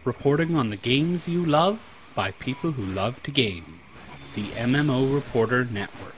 reporting on the games you love by people who love to game. The MMO Reporter Network.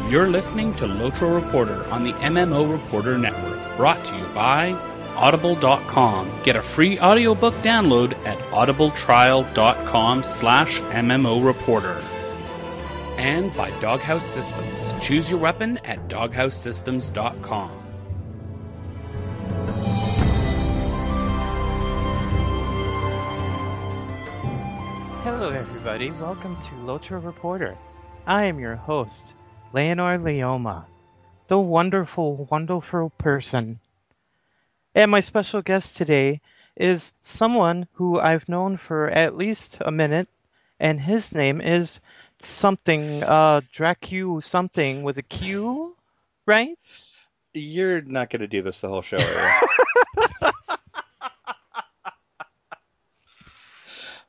You're listening to LOTRO Reporter on the MMO Reporter Network, brought to you by Audible.com. Get a free audiobook download at audibletrial.com/MMO Reporter. And by Doghouse Systems. Choose your weapon at doghousesystems.com. Hello everybody, welcome to LOTRO Reporter. I am your host, Leonor Leoma, the wonderful, wonderful person. And my special guest today is someone who I've known for at least a minute, and his name is something, Dracu something with a Q, right? You're not going to do this the whole show, are you?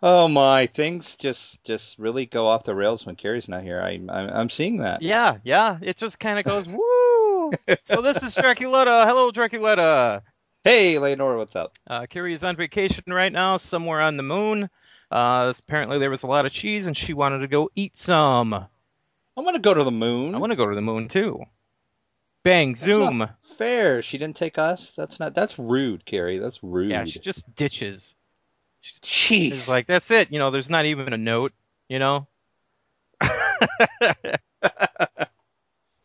Oh my, things just really go off the rails when Carrie's not here. I'm seeing that. Yeah, it just kind of goes, woo! So this is Draculetta. Hello, Draculetta. Hey, Leonora, what's up? Carrie is on vacation right now, somewhere on the moon. Apparently there was a lot of cheese, and she wanted to go eat some. I want to go to the moon. I want to go to the moon, too. Bang, That's zoom. not fair. She didn't take us? That's rude, Carrie. That's rude. Yeah, she just ditches. Jeez. It's like, that's it. You know, there's not even a note, you know?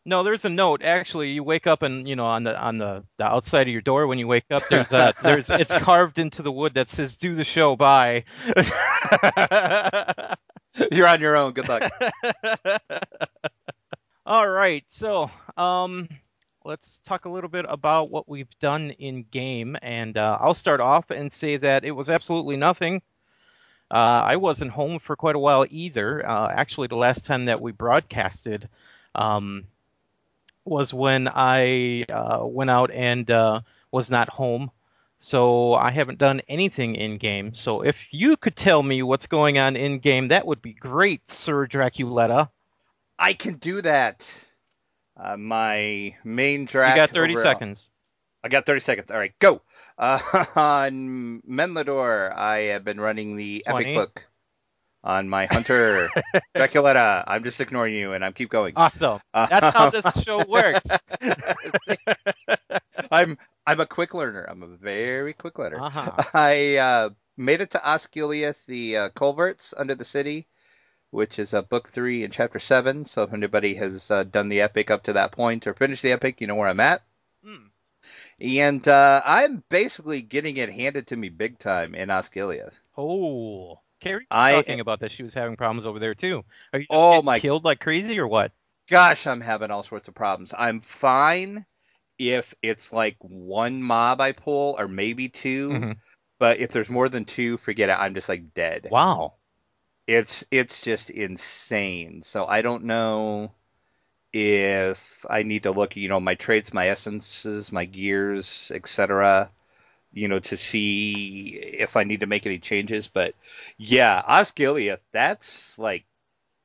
No, there's a note. Actually, you wake up and, you know, on the outside of your door when you wake up, it's carved into the wood that says, "Do the show, bye." You're on your own. Good luck. All right. So, let's talk a little bit about what we've done in game, and I'll start off and say that it was absolutely nothing. I wasn't home for quite a while either. Actually, the last time that we broadcasted was when I went out and was not home. So I haven't done anything in game. So if you could tell me what's going on in game, that would be great, Sir Draculetta. I can do that. My main drac. You got 30 seconds. I got 30 seconds. All right, go. On Menlador, I have been running the 20. epic book. On my hunter, Draculetta, I'm just ignoring you, and I'm keep going. Awesome. That's how this show works. I'm a quick learner. I'm a very quick learner. Uh-huh. I made it to Osgiliath, the culverts under the city, which is book 3 and chapter 7. So if anybody has done the epic up to that point or finished the epic, you know where I'm at. And I'm basically getting it handed to me big time in Osgiliath. Oh, Carrie was talking about that. She was having problems over there too. Are you just getting killed like crazy or what? Gosh, I'm having all sorts of problems. I'm fine if it's like one mob I pull or maybe two. Mm-hmm. But if there's more than two, forget it. I'm just like dead. Wow. It's just insane. So I don't know if I need to look, you know, my traits, my essences, my gears, etc., you know, to see if I need to make any changes. But yeah, Osgiliath, that's like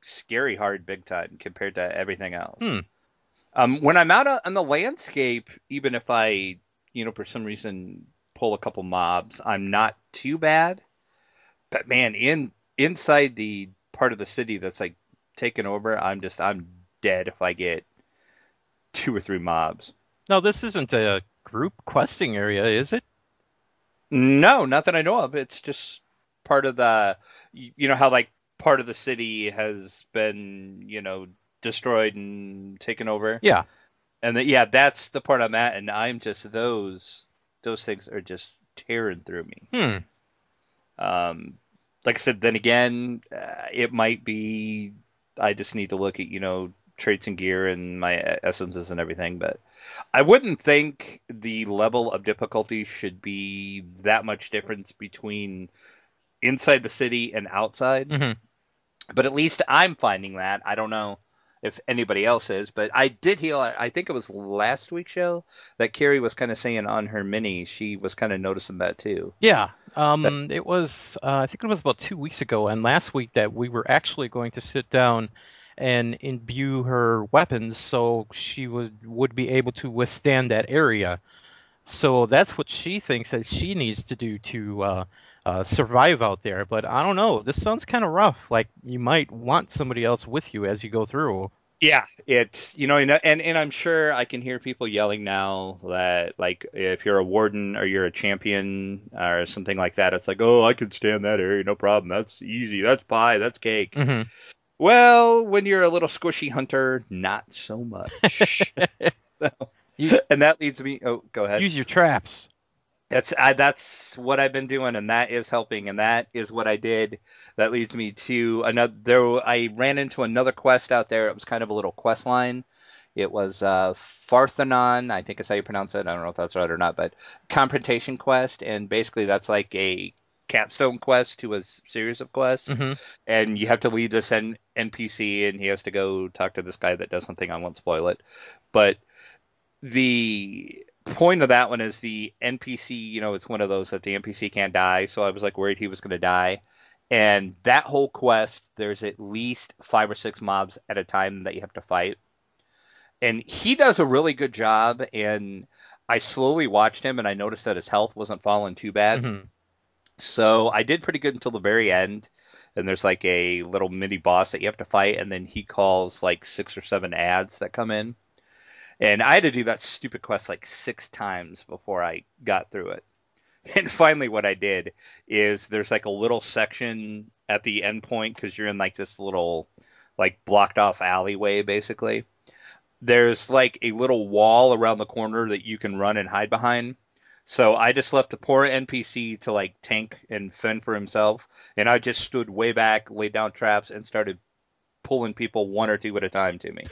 scary hard big time compared to everything else. When I'm out on the landscape, even if I, you know, for some reason pull a couple mobs, I'm not too bad. But man, inside the part of the city that's like taken over, I'm dead if I get 2 or 3 mobs. No, this isn't a group questing area, is it? No, not that I know of. It's just part of the, you know how like part of the city has been, you know, destroyed and taken over. Yeah. And that's the part I'm at, and I'm just those things are just tearing through me. Like I said, then again, it might be I just need to look at, you know, traits and gear and my essences and everything, but I wouldn't think the level of difficulty should be that much difference between inside the city and outside. Mm-hmm. But at least I'm finding that. I don't know if anybody else is, but I did hear, I think it was last week's show that Carrie was kind of saying on her mini, she was kind of noticing that too. Yeah, But it was. I think it was about 2 weeks ago, and last week that we were actually going to sit down and imbue her weapons so she would be able to withstand that area. So that's what she thinks that she needs to do to survive out there. But I don't know. This sounds kind of rough. Like you might want somebody else with you as you go through. yeah, it's, and I'm sure I can hear people yelling now that, like, if you're a warden or you're a champion or something like that, it's like, oh, I can stand that area, no problem. That's easy. That's pie. That's cake. Hmm. Well, when you're a little squishy hunter, not so much. So, You and that leads me. Oh, go ahead. use your traps. That's what I've been doing, and that is helping, and that is what I did. That leads me to another. I ran into another quest out there. It was kind of a little quest line. It was Farthanon, I think is how you pronounce it. I don't know if that's right or not, but confrontation quest, and basically that's like a capstone quest to a series of quests, Hmm. and you have to lead this NPC, and he has to go talk to this guy that does something. I won't spoil it, but the point of that one is the NPC, it's one of those that the NPC can't die, so I was like worried he was going to die. And that whole quest, there's at least 5 or 6 mobs at a time that you have to fight. And he does a really good job, and I slowly watched him, and I noticed that his health wasn't falling too bad. Hmm. So I did pretty good until the very end. And there's like a little mini boss that you have to fight, and then he calls like 6 or 7 ads that come in. And I had to do that stupid quest like 6 times before I got through it. And finally, what I did is there's like a little section at the end point because you're in like this little, like, blocked off alleyway, basically. There's like a little wall around the corner that you can run and hide behind. So I just left the poor NPC to like tank and fend for himself. And I just stood way back, laid down traps, and started pulling people 1 or 2 at a time to me.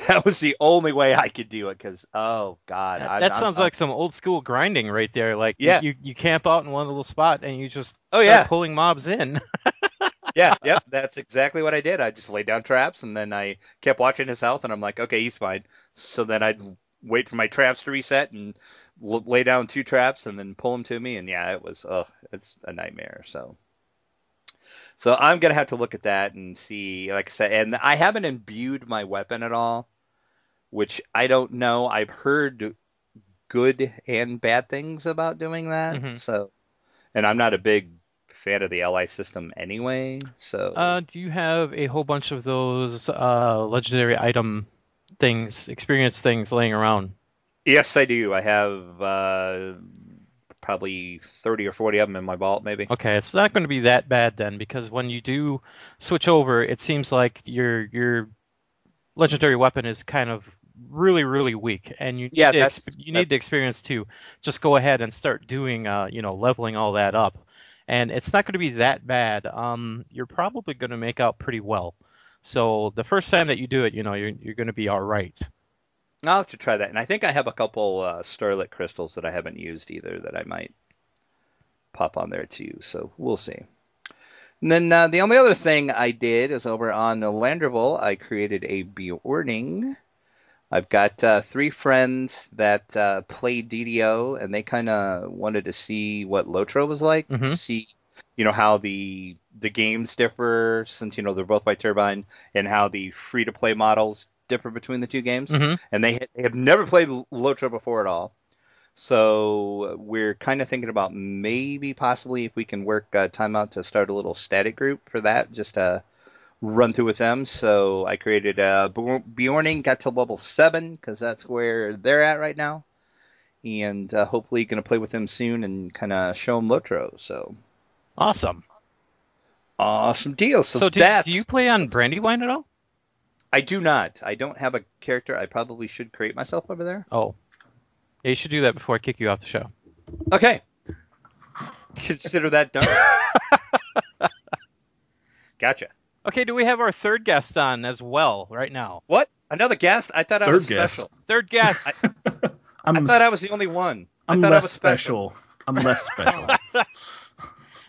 That was the only way I could do it because, oh, God. That sounds like some old school grinding right there. Like Yeah. you camp out in one little spot and you just Oh, start yeah. pulling mobs in. Yeah, yep, that's exactly what I did. I just laid down traps, and then I kept watching his health, and I'm like, okay, he's fine. So then I'd wait for my traps to reset and lay down 2 traps and then pull them to me, and yeah, it's a nightmare. So I'm gonna have to look at that and see, like I said, and I haven't imbued my weapon at all, which I don't know. I've heard good and bad things about doing that. Mhm. So, and I'm not a big fan of the LI system anyway. So, Do you have a whole bunch of those legendary item things, experience things laying around? yes, I do. I have probably 30 or 40 of them in my vault, maybe. Okay, it's not going to be that bad then, because when you do switch over, it seems like your legendary weapon is kind of really, really weak, and you need Yeah, you need the experience to just go ahead and start doing, leveling all that up. And it's not going to be that bad. You're probably going to make out pretty well. So the first time that you do it, you're going to be all right. I'll have to try that. And I think I have a couple starlit crystals that I haven't used either that I might pop on there too. So we'll see. And then the only other thing I did is over on Landrival, I created a Bjorning. I've got 3 friends that play DDO, and they kind of wanted to see what LOTRO was like, Mhm. to see, how the games differ, since, they're both by Turbine, and how the free-to-play models differ between the 2 games. Mhm. And they have never played LOTRO before at all. So we're kind of thinking about maybe possibly if we can work time out to start a little static group for that, just to run through with them. So I created Bjorning, got to level 7 because that's where they're at right now, and hopefully going to play with them soon and kind of show them LOTRO. So Awesome. awesome deal. So do you play on Brandywine at all? I do not. I don't have a character. I probably should create myself over there. Oh, yeah, you should do that before I kick you off the show. Okay. Consider that done. Gotcha. Okay, do we have our third guest on as well right now? What? Another guest? I thought I was special. Third guest. I thought I was the only one. I'm I thought I less was special. I'm less special.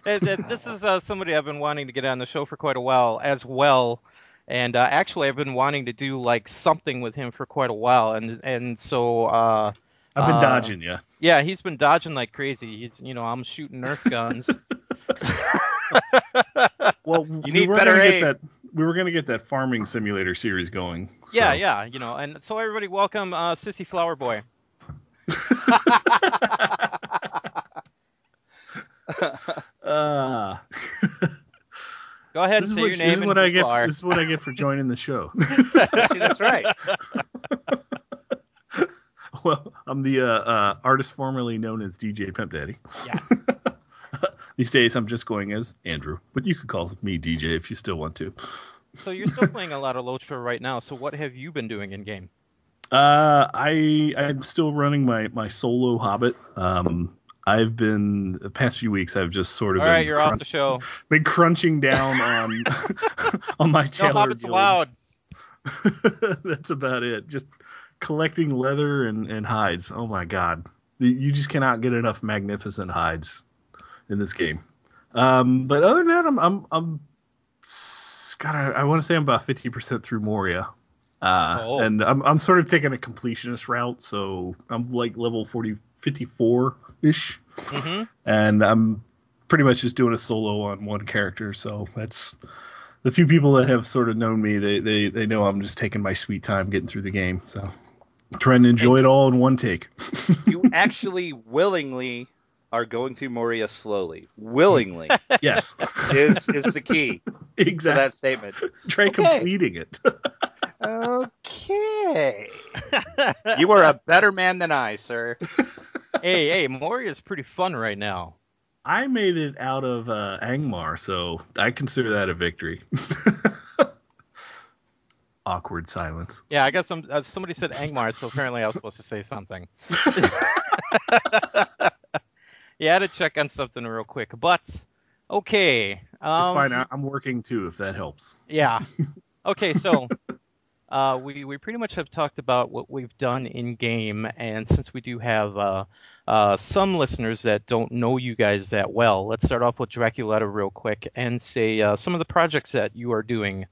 This is somebody I've been wanting to get on the show for quite a while as well. And actually, I've been wanting to do like something with him for quite a while, and so I've been dodging you. yeah, he's been dodging like crazy. I'm shooting Nerf guns. Well, You need better aim. We were gonna get that farming simulator series going. Yeah, so. yeah, and so everybody welcome Sissy Flower Boy. Go ahead and say your name and who you are. This is what I get for joining the show. See, that's right. Well, I'm the artist formerly known as DJ Pimp Daddy. Yes. These days, I'm just going as Andrew, but you could call me DJ if you still want to. So you're still playing a lot of LOTRO right now. So what have you been doing in game? I'm still running my solo Hobbit. I've been the past few weeks. I've just sort of all right. You're off the show. Been crunching down on on my tailor. No Hobbits allowed. That's about it. Just collecting leather and hides. Oh my god, you just cannot get enough magnificent hides in this game. But other than that, I'm God, I want to say I'm about 50% through Moria. And I'm sort of taking a completionist route, so I'm like level 54-ish. Mm-hmm. And I'm pretty much just doing a solo on one character, so that's the few people that have sort of known me, they know I'm just taking my sweet time getting through the game, so I'm trying to enjoy it all in one take. You actually willingly are going through Moria slowly. Willingly. Yes. is the key exactly. to that statement. Try completing it. Okay. You are a better man than I, sir. Hey, Moria's pretty fun right now. I made it out of Angmar, so I consider that a victory. Awkward silence. Yeah, I guess somebody said Angmar, so apparently I was supposed to say something. Yeah, I had to check on something real quick, but okay. It's fine. I'm working too, if that helps. Yeah. Okay, so we pretty much have talked about what we've done in game, and since we do have some listeners that don't know you guys that well, let's start off with Draculetta real quick and say some of the projects that you are doing.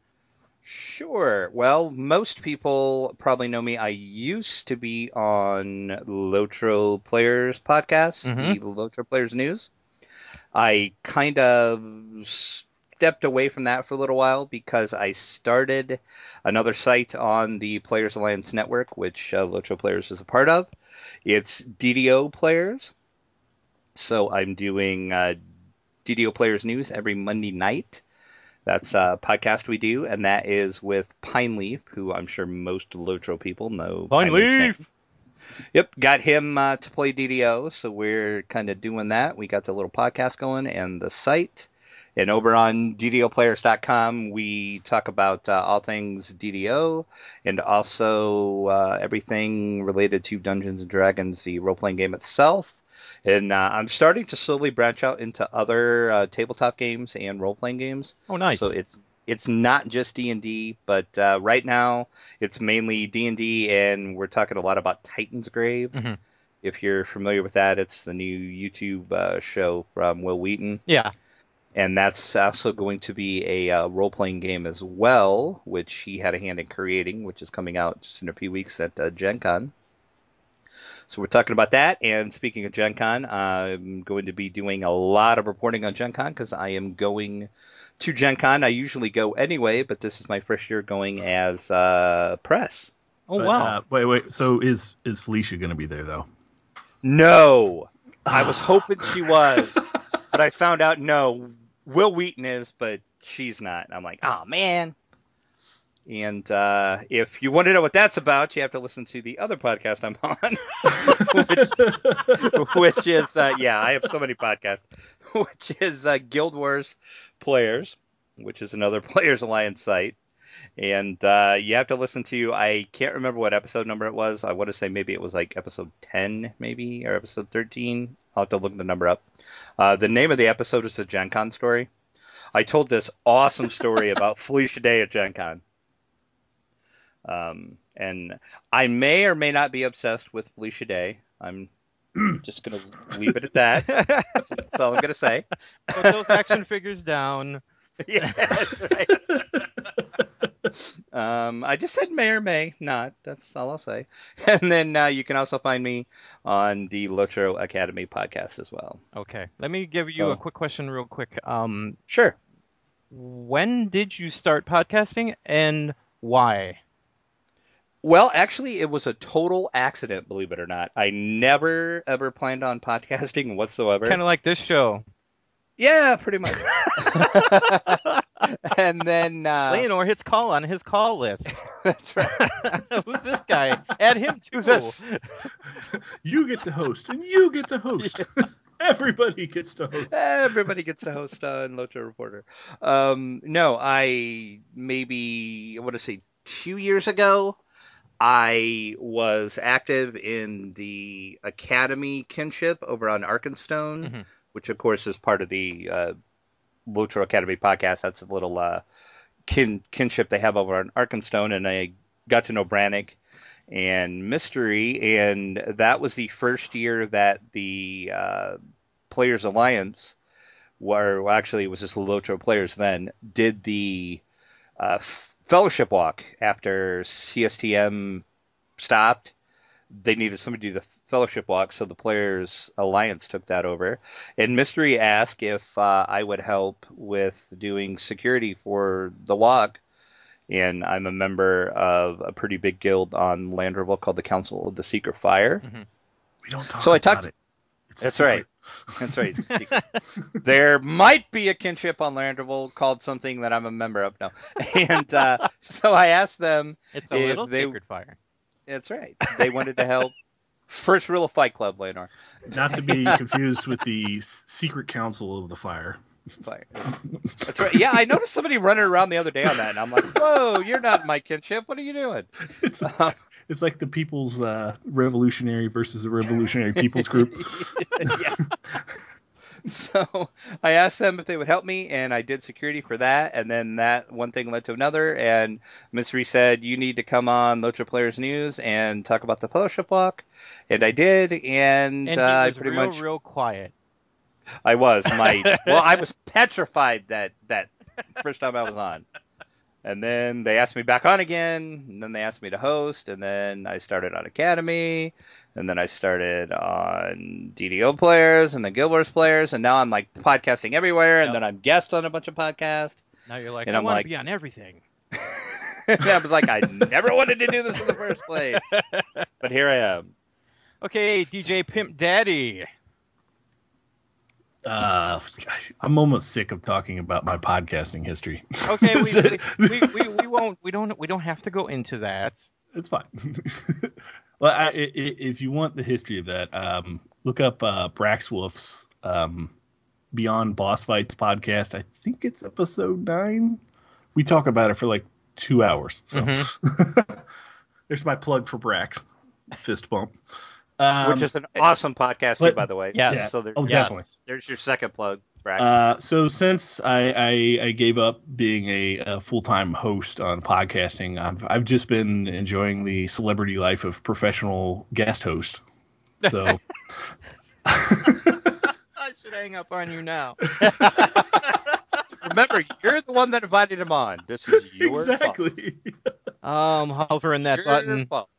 Sure. Well, most people probably know me. I used to be on LOTRO Players podcast, the LOTRO Players News. I kind of stepped away from that for a little while because I started another site on the Players Alliance Network, which LOTRO Players is a part of. It's DDO Players. So I'm doing DDO Players News every Monday night. That's a podcast we do, and that is with Pineleaf, who I'm sure most LOTRO people know. Pineleaf! Yep, got him to play DDO, so we're kind of doing that. We got the little podcast going and the site. And over on ddoplayers.com, we talk about all things DDO and also everything related to Dungeons & Dragons, the role-playing game itself. And I'm starting to slowly branch out into other tabletop games and role-playing games. Oh, nice. So it's not just D&D, but right now it's mainly D&D, and we're talking a lot about Titan's Grave. Mm-hmm. If you're familiar with that, it's the new YouTube show from Will Wheaton. Yeah. And that's also going to be a role-playing game as well, which he had a hand in creating, which is coming out just in a few weeks at Gen Con. So we're talking about that, and speaking of Gen Con, I'm going to be doing a lot of reporting on Gen Con because I am going to Gen Con. I usually go anyway, but this is my first year going as press. Oh, wow. Wait. So is Felicia going to be there, though? No. I was hoping she was, but I found out no. Will Wheaton is, but she's not. I'm like, oh, man. And if you want to know what that's about, you have to listen to the other podcast I'm on, which is, I have so many podcasts, which is Guild Wars Players, which is another Players Alliance site. And you have to listen to, I can't remember what episode number it was. I want to say maybe it was like episode 10, maybe, or episode 13. I'll have to look the number up. The name of the episode is the Gen Con story. I told this awesome story about Felicia Day at Gen Con. And I may or may not be obsessed with Felicia Day. I'm just going to leave it at that. That's all I'm going to say. Put those action figures down. Yeah, that's right. I just said may or may not. That's all I'll say. And then you can also find me on the LOTRO Academy podcast as well. Okay. Let me give you a quick question real quick. Sure. When did you start podcasting and why? Well, actually, it was a total accident, believe it or not. I never, ever planned on podcasting whatsoever. Kind of like this show. Yeah, pretty much. And then Leonor hits call on his call list. That's right. Who's this guy? Add him too. Who's this? You get to host, and you get to host. Yeah. Everybody gets to host. Everybody gets to host on LOTRO Reporter. No, I want to say 2 years ago, I was active in the Academy kinship over on Arkenstone, which of course is part of the LOTRO Academy podcast. That's a little kinship they have over on Arkenstone, and I got to know Brannick and Mystery, and that was the first year that the Players Alliance, actually it was just LOTRO Players then, did the Fellowship Walk after CSTM stopped. They needed somebody to do the Fellowship Walk, so the Players Alliance took that over. And Mystery asked if I would help with doing security for the walk. And I'm a member of a pretty big guild on Landrevel called the Council of the Secret Fire. We don't talk about it. That's right. That's right. There might be a kinship on Landrevel called something that I'm a member of. No. And so I asked them. It's a little Secret Fire. That's right. They wanted to help. First rule of Fight Club, Leonor. Not to be confused with the Secret Council of the Fire. That's right. Yeah, I noticed somebody running around the other day on that, and I'm like, whoa, you're not my kinship. What are you doing? It's like the People's Revolutionary versus the Revolutionary People's Group. Yeah. So I asked them if they would help me, and I did security for that, and then that one thing led to another, and Mystery said, you need to come on LOTRO Players News and talk about the Fellowship Walk, and I did, and he I was pretty much... real quiet. I was. I was petrified that first time I was on. And then they asked me back on again, and then they asked me to host, and then I started on Academy, and then I started on DDO Players, and then Guild Wars Players, and now I'm like podcasting everywhere, and then I'm guest on a bunch of podcasts. Now you're like, and I want to be on everything. And I was like, I never wanted to do this in the first place, but here I am. Okay, DJ Pimp Daddy. I'm almost sick of talking about my podcasting history. Okay, we don't have to go into that. It's fine. Well, if you want the history of that, look up Braxwolf's Beyond Boss Fights podcast. I think it's episode 9. We talk about it for like 2 hours. So there's my plug for Brax. Fist bump. Which is an awesome podcast, by the way. Yes. So definitely. There's your second plug, Brax. So since I gave up being a full-time host on podcasting, I've just been enjoying the celebrity life of professional guest host. So I should hang up on you now. Remember, you're the one that invited him on. This is your fault. Hovering that your button. fault.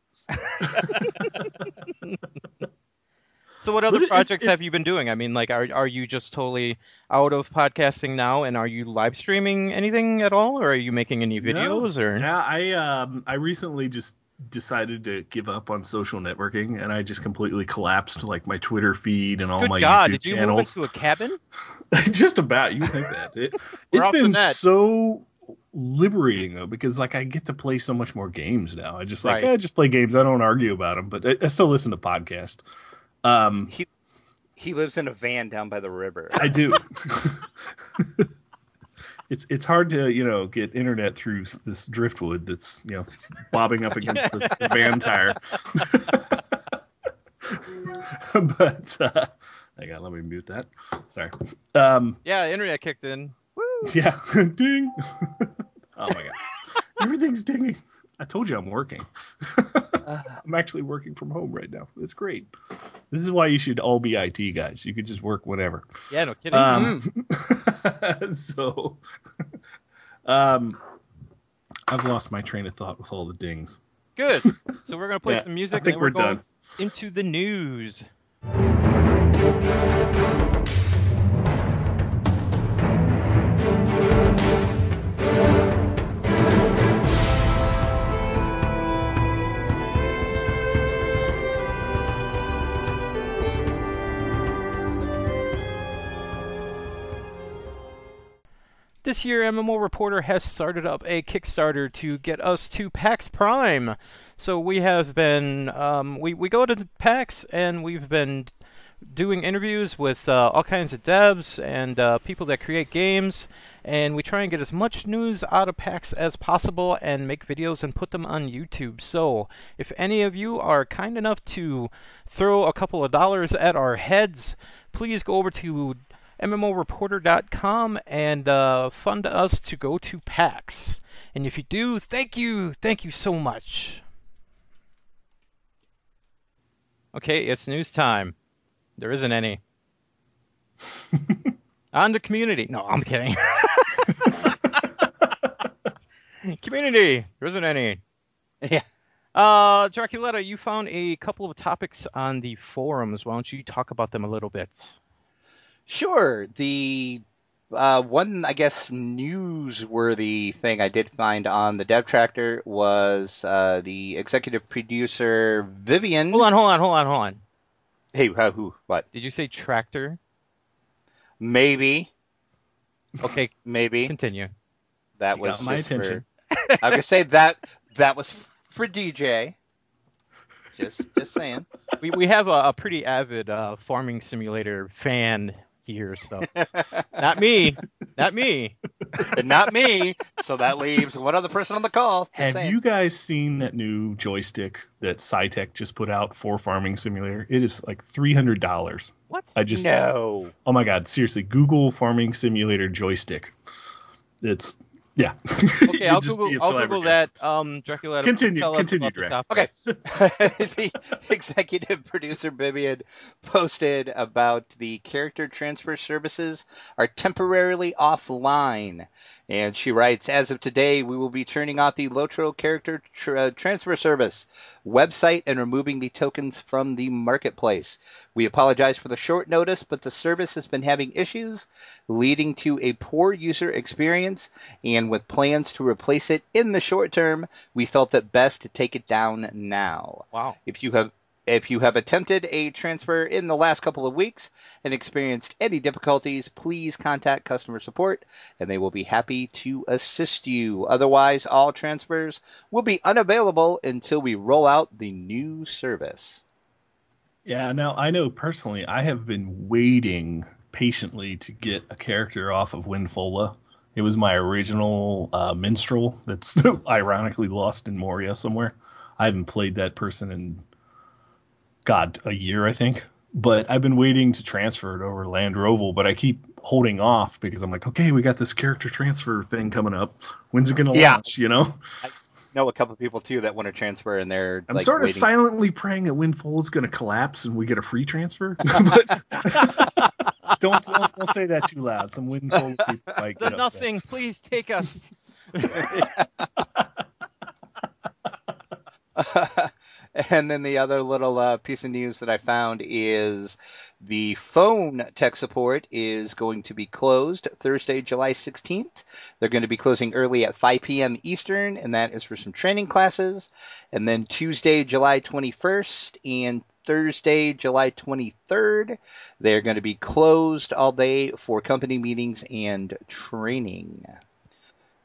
So what other projects have you been doing? I mean, like, are you just totally out of podcasting now, and are you live streaming anything at all, or are you making any videos? Or yeah, I recently just decided to give up on social networking, and I just completely collapsed like my Twitter feed and all my YouTube channels. Did you move into a cabin? Just about. You think that it's been so liberating though, because like I get to play so much more games now. I just just play games. I don't argue about them, but I still listen to podcasts. He lives in a van down by the river. I do. It's hard to get internet through this driftwood that's bobbing up against the van tire. But hang on, let me mute that. Sorry. Yeah, internet kicked in. Woo! Yeah, ding. Oh my god, everything's dinging. I told you I'm working. I'm actually working from home right now. It's great. This is why you should all be IT guys. You could just work whenever. Yeah, no kidding. So, I've lost my train of thought with all the dings. Good. So we're going to play Yeah, some music, I think and we're we're going done. into the news. This year, MMO Reporter has started up a Kickstarter to get us to PAX Prime. So we have been, we go to PAX and we've been doing interviews with all kinds of devs and people that create games, and we try and get as much news out of PAX as possible and make videos and put them on YouTube. So if any of you are kind enough to throw a couple of dollars at our heads, please go over to MMOreporter.com and fund us to go to PAX. And if you do, thank you so much. Okay, it's news time. There isn't any. On to community. No, I'm kidding. Community. There isn't any. Yeah. Draculetta, you found a couple of topics on the forums. Why don't you talk about them a little bit? Sure. The one, I guess, newsworthy thing I did find on the Dev Tractor was the executive producer Vivian. Hold on. Hey, who? What? Did you say tractor? Maybe. Okay, Maybe. continue. That You was got my just attention. For, I was gonna say that was for DJ. Just saying. We have a pretty avid farming simulator fan here, so not me. And not me. So that leaves one other person on the call. Just Have saying. you guys seen that new joystick that SciTech just put out for Farming Simulator? It is like $300. What? No. Oh my God, seriously, Google Farming Simulator joystick. It's, yeah. Okay, I'll Google that. Dracula, Continue, tell us about the Drac. topic. Okay. The executive producer Vivian posted about the character transfer services are temporarily offline. And she writes, as of today, we will be turning off the LOTRO character transfer service website and removing the tokens from the marketplace. We apologize for the short notice, but the service has been having issues, leading to a poor user experience, and with plans to replace it in the short term, we felt it best to take it down now. Wow. If you have attempted a transfer in the last couple of weeks and experienced any difficulties, please contact customer support and they will be happy to assist you. Otherwise, all transfers will be unavailable until we roll out the new service. Yeah, now I know personally I have been waiting patiently to get a character off of Winfola. It was my original minstrel that's ironically lost in Moria somewhere. I haven't played that person in, God, a year, I think. But I've been waiting to transfer it over to Land Roval, but I keep holding off because I'm like, okay, we got this character transfer thing coming up. When's it going to launch, you know? I know a couple of people, too, that want to transfer, and they're I'm like, sort of waiting. silently praying that Winfola is going to collapse and we get a free transfer. But don't say that too loud. Some Winfola people might get upset. Nothing. Please take us. And then the other little piece of news that I found is the phone tech support is going to be closed Thursday, July 16th. They're going to be closing early at 5 p.m. Eastern, and that is for some training classes. And then Tuesday, July 21st and Thursday, July 23rd, they're going to be closed all day for company meetings and training.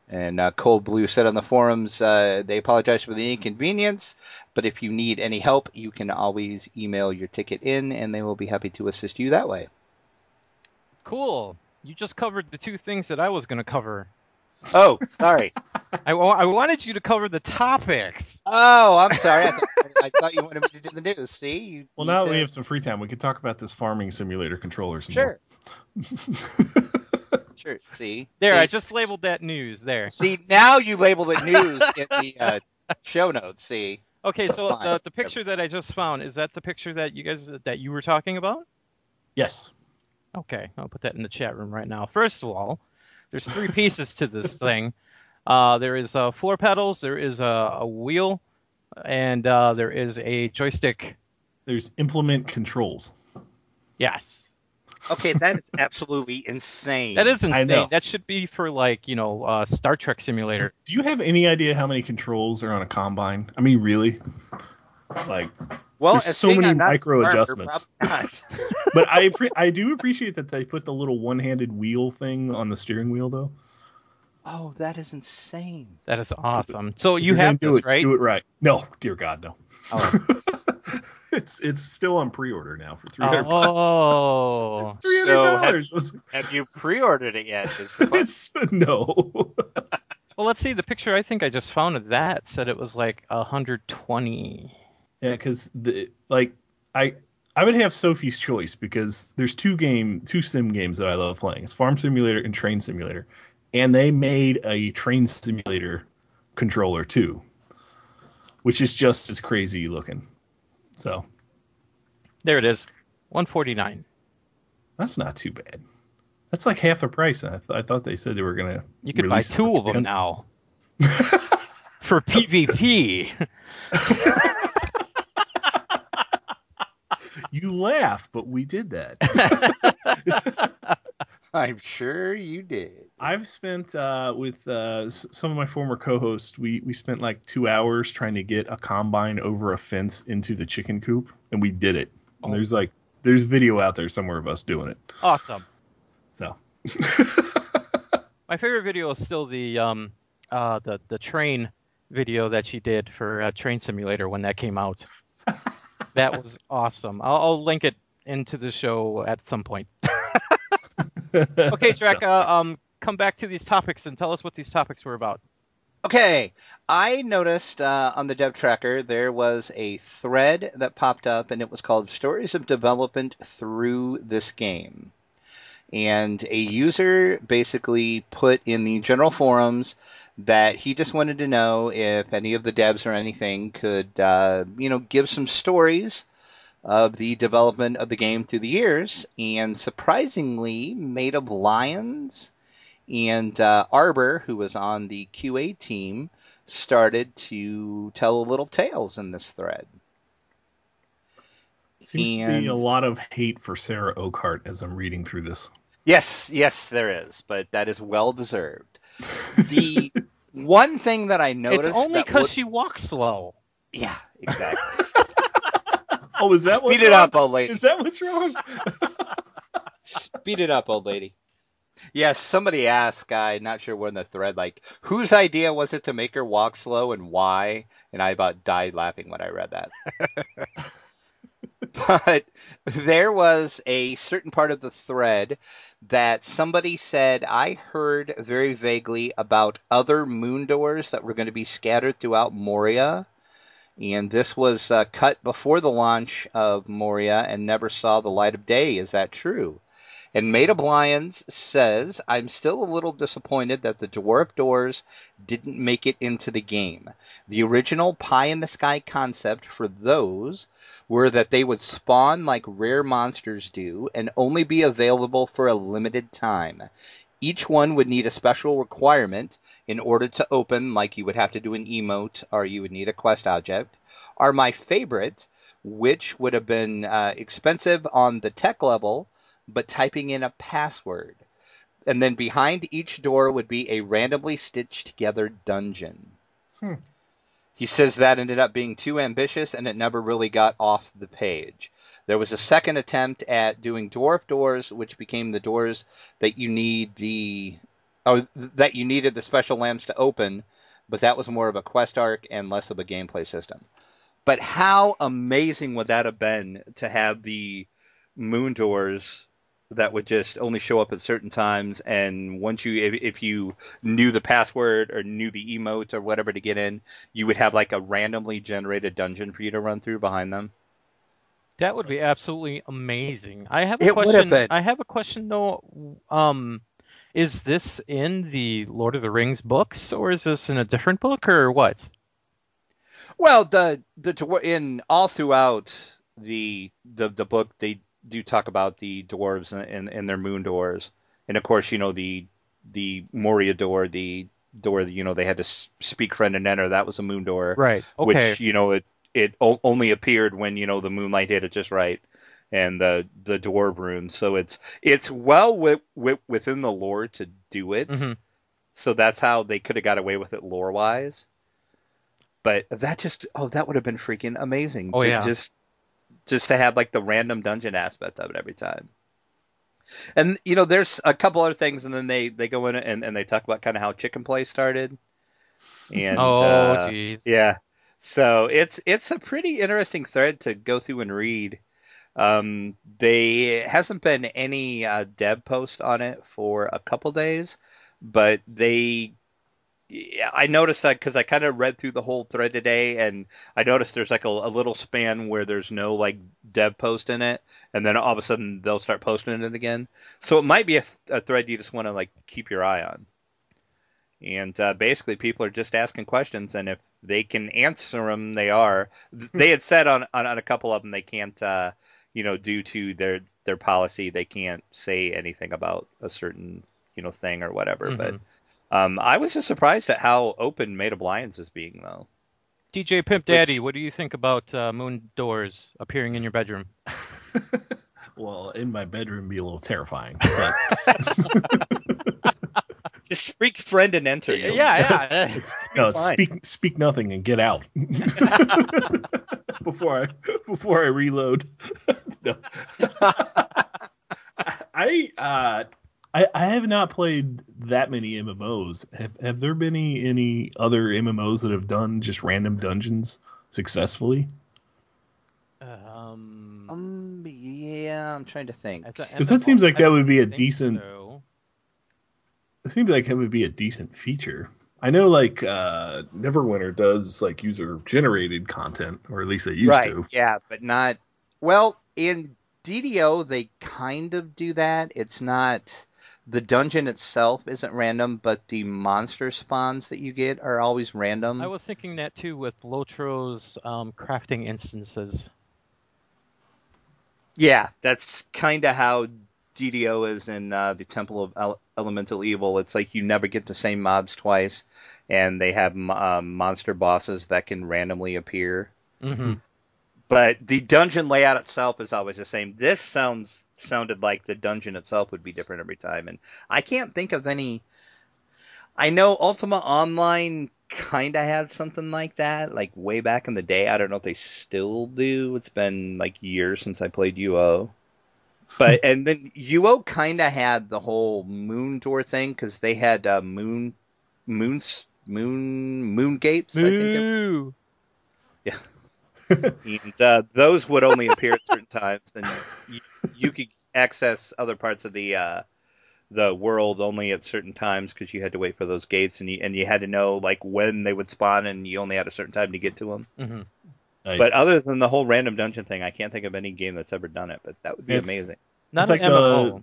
And Cold Blue said on the forums, they apologize for the inconvenience, but if you need any help, you can always email your ticket in, and they will be happy to assist you that way. Cool. You just covered the two things that I was going to cover. Oh, sorry. I wanted you to cover the topics. Oh, I'm sorry. I thought you wanted me to do the news. See? Well, now that we have some free time, we could talk about this farming simulator controller some Sure. more. Sure. See? There, See? I just labeled that news. There. See, now you labeled it news in the show notes. See? Okay, so Fine. the picture that I just found, is that the picture that you were talking about? Yes. Okay, I'll put that in the chat room right now. First of all, there's three pieces to this thing. There is floor pedals, there is a wheel, and there is a joystick. There's implement controls. Yes. Okay, that is absolutely insane. That is I insane. know. That should be for like, Star Trek Simulator. Do you have any idea how many controls are on a combine? I mean, really? Like, Well, there's as so being many I'm not a micro farmer, adjustments. probably not. But I do appreciate that they put the little one-handed wheel thing on the steering wheel, though. Oh, that is insane. That is awesome. So If you you're gonna have do this, it, right? do it right. No, dear God, no. Oh. It's still on pre-order now for $300. Oh. It's $300. Have you pre-ordered it yet? Is the question. No. Well, let's see. The picture I think I just found of that said it was like 120. Yeah, because I would have Sophie's Choice because there's two sim games that I love playing. It's Farm Simulator and Train Simulator, and they made a Train Simulator controller too, which is just as crazy looking. So There it is. 149. that's not too bad. That's like half the price. I thought they said they were gonna. You could buy release it two for of them $300. now for PvP. You laugh, but we did that. I'm sure you did. I've spent with some of my former co-hosts. We spent like 2 hours trying to get a combine over a fence into the chicken coop, and we did it. And there's video out there somewhere of us doing it. Awesome. So My favorite video is still the train video that she did for Train Simulator when that came out. That was awesome. I'll link it into the show at some point. Okay, Jack, come back to these topics and tell us what these topics were about. Okay, I noticed on the dev tracker there was a thread that popped up, and it was called Stories of Development Through This Game. And a user basically put in the general forums that he just wanted to know if any of the devs or anything could, give some stories of the development of the game through the years. And surprisingly, Made of Lions and Arbor, who was on the QA team, started to tell a little tales in this thread. seems to be a lot of hate for Sarah Oakhart as I'm reading through this. Yes, there is, but that is well deserved. The one thing that I noticed... It's only because she walks slow. Yeah, exactly. Oh, is that what's Speed it wrong? up, old lady. Is that what's wrong? Speed it up, old lady. Yes, somebody asked, I'm not sure when the thread, whose idea was it to make her walk slow and why? And I about died laughing when I read that. But there was a certain part of the thread that somebody said, I heard very vaguely about other moon doors that were going to be scattered throughout Moria. And this was cut before the launch of Moria and never saw the light of day. Is that true? And Made of Lions says, I'm still a little disappointed that the dwarf doors didn't make it into the game. The original pie-in-the-sky concept for those were that they would spawn like rare monsters do and only be available for a limited time. Each one would need a special requirement in order to open, like you would have to do an emote or you would need a quest object, are my favorite, which would have been expensive on the tech level, but typing in a password. And then behind each door would be a randomly stitched together dungeon. He says that ended up being too ambitious and it never really got off the page. There was a second attempt at doing dwarf doors, which became the doors that you needed the special lamps to open, but that was more of a quest arc and less of a gameplay system. But how amazing would that have been to have the moon doors that would just only show up at certain times, and once if you knew the password or knew the emote or whatever to get in, you would have like a randomly generated dungeon for you to run through behind them. That would be absolutely amazing. I have a It question. would have been. I have a question though. Is this in the Lord of the Rings books, or is this in a different book, or what? Well, in all throughout the book, they do talk about the dwarves and their moon doors, and of course, the Moria door, the door, they had to speak friend and enter. That was a moon door. Right. Okay. Which, it only appeared when, the moonlight hit it just right. And the dwarf rune. So it's well within the lore to do it. Mm-hmm. So that's how they could have got away with it lore-wise. But that would have been freaking amazing. Oh, yeah. Just to have, like, the random dungeon aspect of it every time. And, there's a couple other things, and then they go in and they talk about kind of how Chicken Play started. And, jeez. yeah. So it's a pretty interesting thread to go through and read. There hasn't been any dev post on it for a couple days, but I noticed that because I kind of read through the whole thread today, and I noticed there's like a little span where there's no like dev post in it, and then all of a sudden they'll start posting it again. So it might be a thread you just want to like keep your eye on. And basically, people are just asking questions, and if they can answer them, they are. They had said on a couple of them they can't, due to their policy, they can't say anything about a certain thing or whatever. Mm-hmm. But I was just surprised at how open Made of Lions is being, though. DJ Pimp Daddy, what do you think about moon doors appearing in your bedroom? Well, in my bedroom, be a little terrifying. But... Just freak friend and enter. Yeah. Speak nothing and get out before I reload. No. I have not played that many MMOs. Have there been any other MMOs that have done just random dungeons successfully? Yeah, I'm trying to think. Because that seems like that would be a decent. It seems like it would be a decent feature. I know, like Neverwinter does like user generated content, or at least they used to. Right. Yeah, but not. Well, in DDO they kind of do that. It's not. The dungeon itself isn't random, but the monster spawns that you get are always random. I was thinking that too with Lotro's crafting instances. Yeah, that's kind of how DDO is in the Temple of Elemental Evil. It's like you never get the same mobs twice, and they have monster bosses that can randomly appear. Mm-hmm. But the dungeon layout itself is always the same. This sounded like the dungeon itself would be different every time, and I can't think of any. I know Ultima Online kind of had something like that, like way back in the day. I don't know if they still do. It's been like years since I played UO. But and then UO kind of had the whole moon door thing because they had moon gates. Moo. I think. Yeah. And those would only appear at certain times, and you could access other parts of the world only at certain times because you had to wait for those gates, and you had to know like when they would spawn, and you only had a certain time to get to them. Mm-hmm. Nice. But other than the whole random dungeon thing, I can't think of any game that's ever done it. But that would be amazing. Not it's an like MMO.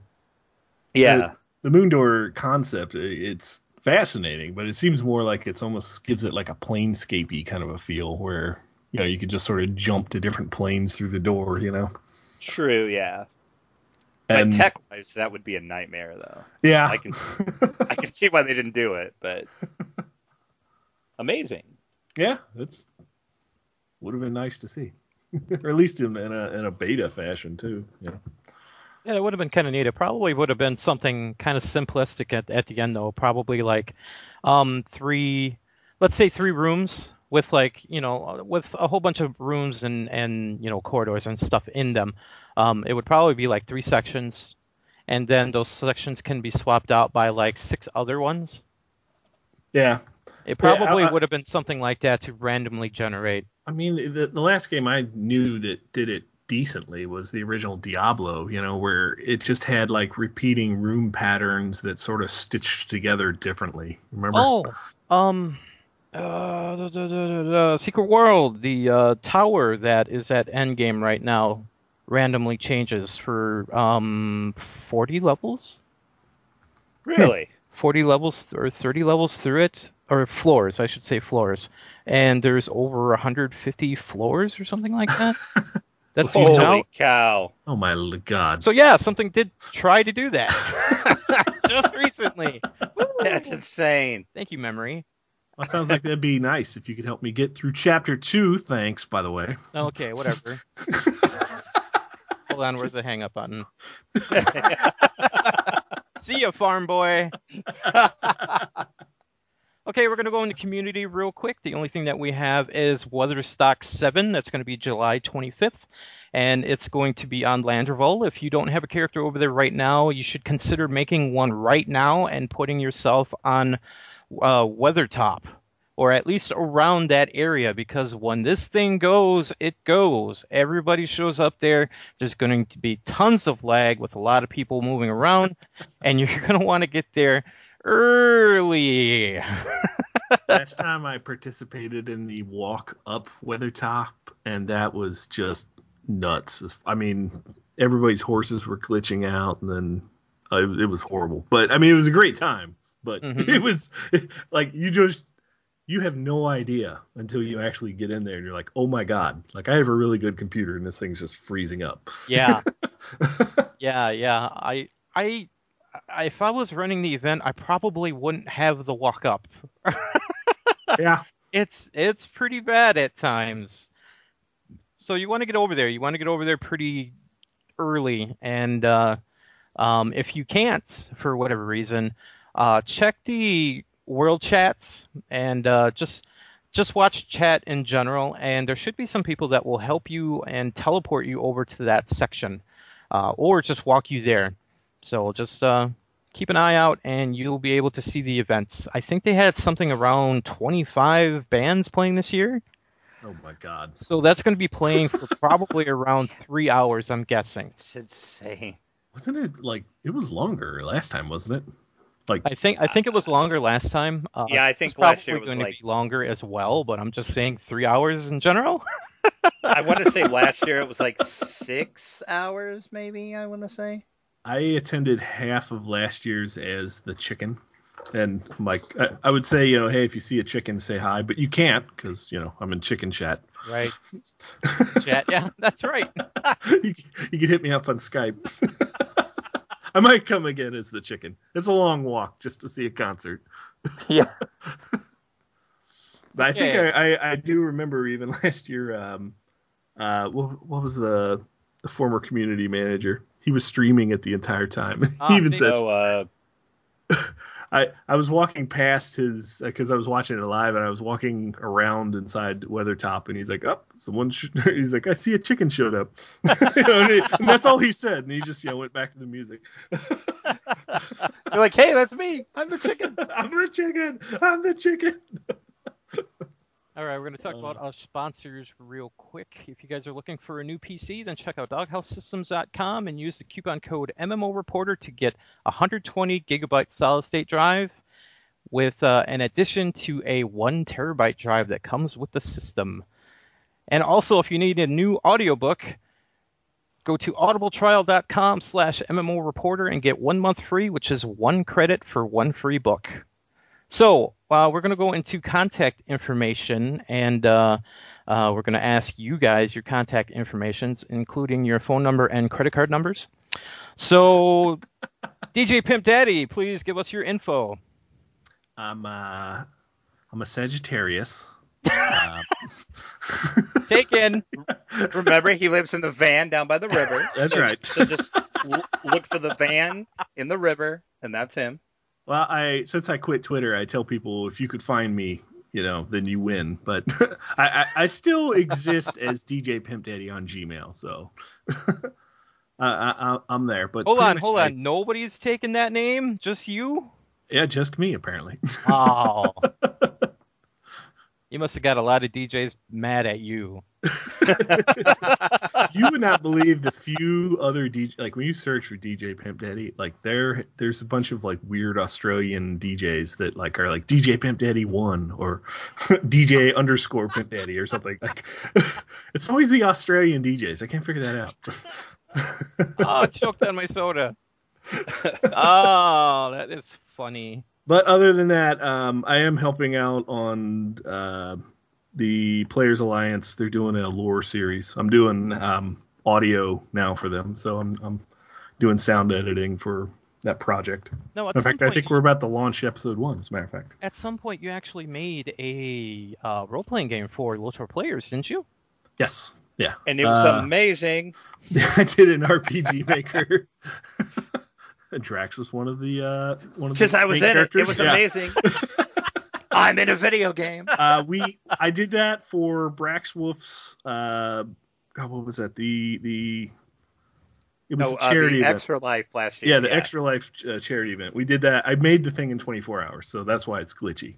Yeah. The moon door concept, it's fascinating, but it seems more like it's almost gives it like a planescapey kind of a feel where, you could just sort of jump to different planes through the door, True, yeah. And but tech-wise, that would be a nightmare, though. Yeah. I can see why they didn't do it, but amazing. Yeah, would have been nice to see, or at least in a beta fashion too. Yeah, it would have been kind of neat. It probably would have been something kind of simplistic at the end, though. Probably like three rooms with like, with a whole bunch of rooms and corridors and stuff in them. It would probably be like 3 sections, and then those sections can be swapped out by like 6 other ones. Yeah. It probably would have been something like that to randomly generate. I mean, the last game I knew that did it decently was the original Diablo, where it just had like repeating room patterns that sort of stitched together differently. Remember? Secret World, the tower that is at Endgame right now randomly changes for 40 levels. Really? 40 levels or 30 levels through it, or floors, I should say floors. And there's over 150 floors or something like that. That's huge. Holy cow. Oh my God. So yeah, something did try to do that just recently. That's insane. Thank you, memory. Well, sounds like that'd be nice if you could help me get through chapter 2. Thanks, by the way. Okay, whatever. Hold on, where's the hang up button? See ya, farm boy. Okay, we're going to go into community real quick. The only thing that we have is Weatherstock 7. That's going to be July 25th. And it's going to be on Landreval. If you don't have a character over there right now, you should consider making one right now and putting yourself on Weathertop, or at least around that area, because when this thing goes, it goes. Everybody shows up there. There's going to be tons of lag with a lot of people moving around, and you're going to want to get there early. Last time I participated in the walk up Weathertop, and that was just nuts. I mean, everybody's horses were glitching out, and then it was horrible. But I mean, it was a great time. But it was like you have no idea until you actually get in there, and you're like, oh my god, like I have a really good computer, and this thing's just freezing up. Yeah, yeah. I if I was running the event, I probably wouldn't have the walk up. Yeah, it's pretty bad at times. So you want to get over there. You want to get over there pretty early, and if you can't for whatever reason, check the world chats and just watch chat in general. And there should be some people that will help you and teleport you over to that section, or just walk you there. So just keep an eye out, and you'll be able to see the events. I think they had something around 25 bands playing this year. Oh my god. So that's going to be playing for probably around 3 hours, I'm guessing. It's insane. Wasn't it like it was longer last time, wasn't it? Like I think it was longer last time. Yeah, I think it's last year probably was going like to be longer as well, but I'm just saying 3 hours in general. I want to say last year it was like 6 hours, maybe. I want to say. I attended half of last year's as the chicken, and I'm like, I would say, hey, if you see a chicken, say hi, but you can't because I'm in chicken chat. Right. Chat, yeah, that's right. you can hit me up on Skype. I might come again as the chicken. It's a long walk just to see a concert. Yeah. But I think I do remember even last year. What was the former community manager? He was streaming it the entire time. He even said, I was walking past his, because I was watching it live, and I was walking around inside Weathertop, and he's like, he's like, I see a chicken showed up. And that's all he said, and he just went back to the music. You're like, hey, that's me. I'm the chicken. I'm the chicken. I'm the chicken. All right, we're going to talk about our sponsors real quick. If you guys are looking for a new PC, then check out doghousesystems.com and use the coupon code MMOReporter to get a 120 gigabyte solid-state drive with an addition to a 1 terabyte drive that comes with the system. And also, if you need a new audiobook, go to audibletrial.com/MMOReporter and get 1 month free, which is 1 credit for 1 free book. So we're going to go into contact information, and we're going to ask you guys your contact informations, including your phone number and credit card numbers. So, DJ Pimp Daddy, please give us your info. I'm a Sagittarius. Taken. Remember, he lives in the van down by the river. That's right. So just look for the van in the river, and that's him. Well, since I quit Twitter, I tell people if you could find me, then you win. But I still exist as DJ Pimp Daddy on Gmail, so I'm there. But hold on, nobody's taken that name, just you? Yeah, just me apparently. Oh, you must have got a lot of DJs mad at you. You would not believe the few other DJ, like when you search for DJ Pimp Daddy, like there's a bunch of like weird Australian DJs that like are like DJ Pimp Daddy 1 or DJ _ Pimp Daddy or something. Like it's always the Australian DJs. I can't figure that out. Oh, choked on my soda. Oh, that is funny. But other than that, I am helping out on the Players Alliance. They're doing a lore series. I'm doing audio now for them, so I'm doing sound editing for that project. No, In fact, I think we're about to launch episode 1, as a matter of fact. At some point, you actually made a role-playing game for LOTRO players, didn't you? Yes. Yeah. And it was amazing. I did an RPG maker. Drax was one of the because I was in characters. It was amazing. I'm in a video game. I did that for Brax Wolf's. God, what was that? It was a charity event. Extra Life last year. Yeah, the Extra Life charity event. We did that. I made the thing in 24 hours, so that's why it's glitchy.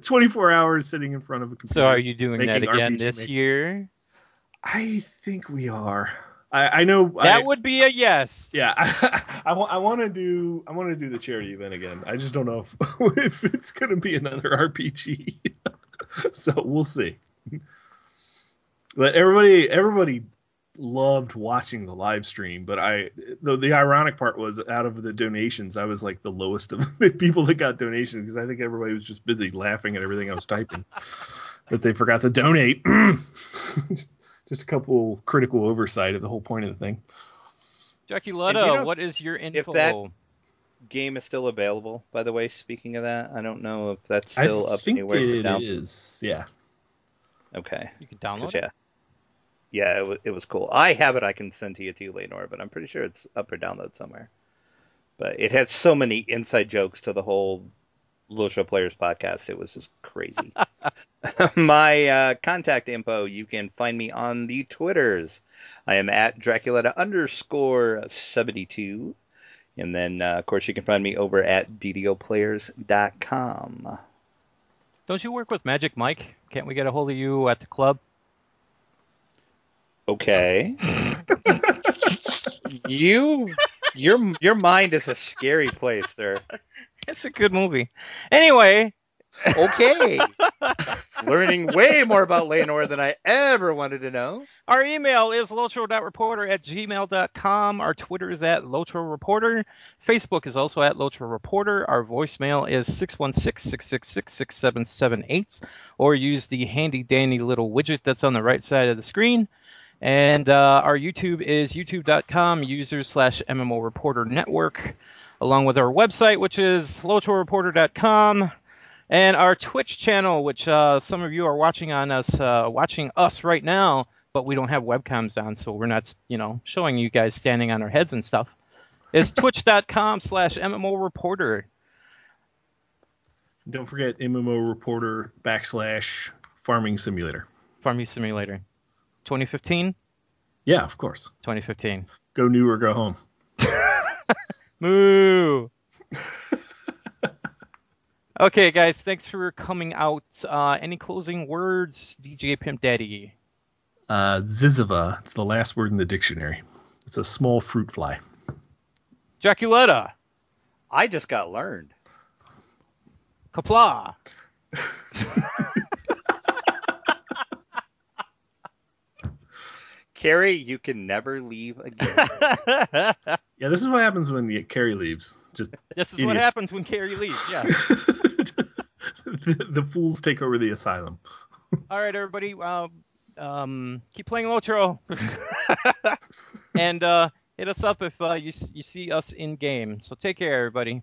24 hours sitting in front of a computer. So are you doing that again this year? I think we are. I know that would be a yes. Yeah, I want to do the charity event again. I just don't know if it's going to be another RPG. So we'll see. But everybody loved watching the live stream, but the ironic part was, out of the donations, I was like the lowest of the people that got donations, because I think everybody was just busy laughing at everything I was typing, but they forgot to donate. Just a couple critical oversight of the whole point of the thing. Jackie Lutta, what is your info? If that game is still available, by the way, speaking of that, I don't know if that's still up anywhere. I think it is, yeah. Okay. You can download it? Yeah, it was cool. I have it. I can send to you, Lenore, but I'm pretty sure it's up for download somewhere. But it had so many inside jokes to the whole LOTRO Players podcast. It was just crazy. My contact info, you can find me on the Twitters. I am at Draculetta_72. And then, of course, you can find me over at ddoplayers.com. Don't you work with Magic Mike? Can't we get a hold of you at the club? Okay. Your mind is a scary place, sir. It's a good movie. Anyway. Okay. Learning way more about Leonore than I ever wanted to know. Our email is lotro.reporter@gmail.com. Our Twitter is at LOTROReporter. Facebook is also at LOTROReporter. Our voicemail is 616-666-6778. Or use the handy-dandy little widget that's on the right side of the screen. And our YouTube is youtube.com/MMO Reporter Network, along with our website, which is LOTROReporter.com, and our Twitch channel, which some of you are watching us right now, but we don't have webcams on, so we're not, showing you guys standing on our heads and stuff. It's twitch.com/MMO Reporter. Don't forget MMO Reporter /Farming Simulator. Farming Simulator. 2015? Yeah, of course. 2015. Go new or go home. Moo! Okay, guys, thanks for coming out. Any closing words, DJ Pimp Daddy? Ziziva. It's the last word in the dictionary. It's a small fruit fly. Draculetta. I just got learned. Kapla. Carrie, you can never leave again. Yeah, this is what happens when Carrie leaves. Just this is idiots. What happens when Carrie leaves, yeah. The fools take over the asylum. All right, everybody. Keep playing LOTRO. And hit us up if you see us in game. So take care, everybody.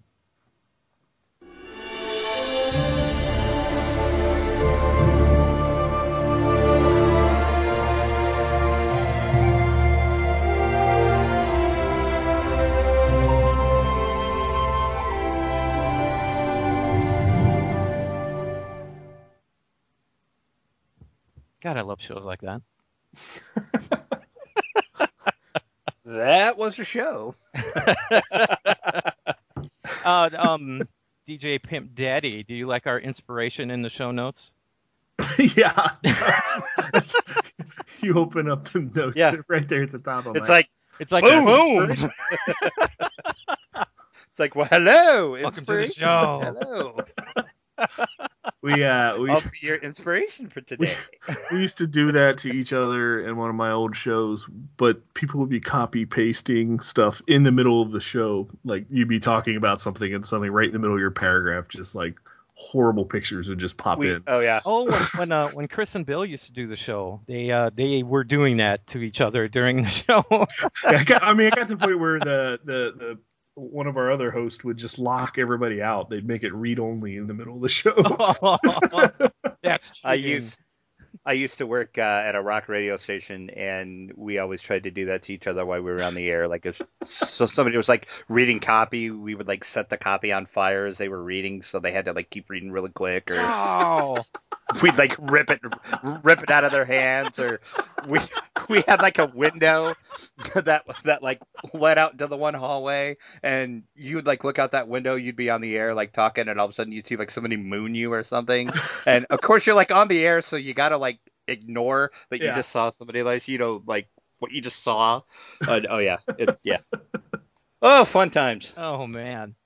God, I love shows like that. That was a show. DJ Pimp Daddy, do you like our inspiration in the show notes? Yeah. You open up the notes right there at the top of it. It's like boom. It's like, well, hello. Welcome to the show. Hello. I'll be your inspiration for today. We used to do that to each other in one of my old shows, but people would be copy pasting stuff in the middle of the show. Like, you'd be talking about something and suddenly right in the middle of your paragraph, just like horrible pictures would just pop in. Oh yeah. Oh, when Chris and Bill used to do the show, they were doing that to each other during the show. I got to the point where the one of our other hosts would just lock everybody out. They'd make it read only in the middle of the show. That's I used to work at a rock radio station, and we always tried to do that to each other while we were on the air. Like, if so somebody was like reading copy, we would like set the copy on fire as they were reading, so they had to like keep reading really quick, or we'd like rip it out of their hands, or we had like a window that like led out into the one hallway, and you would like look out that window, you'd be on the air like talking, and all of a sudden you'd see like somebody moon you or something, and of course you're like on the air, so you gotta like ignore that you just saw somebody, like, you know, like what you just saw. Oh, fun times. Oh man.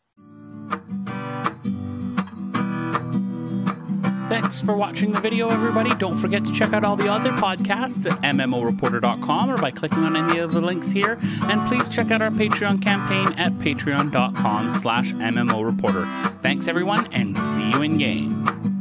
Thanks for watching the video, everybody. Don't forget to check out all the other podcasts at MMOreporter.com or by clicking on any of the links here. And please check out our Patreon campaign at patreon.com/MMOreporter. Thanks, everyone, and see you in game.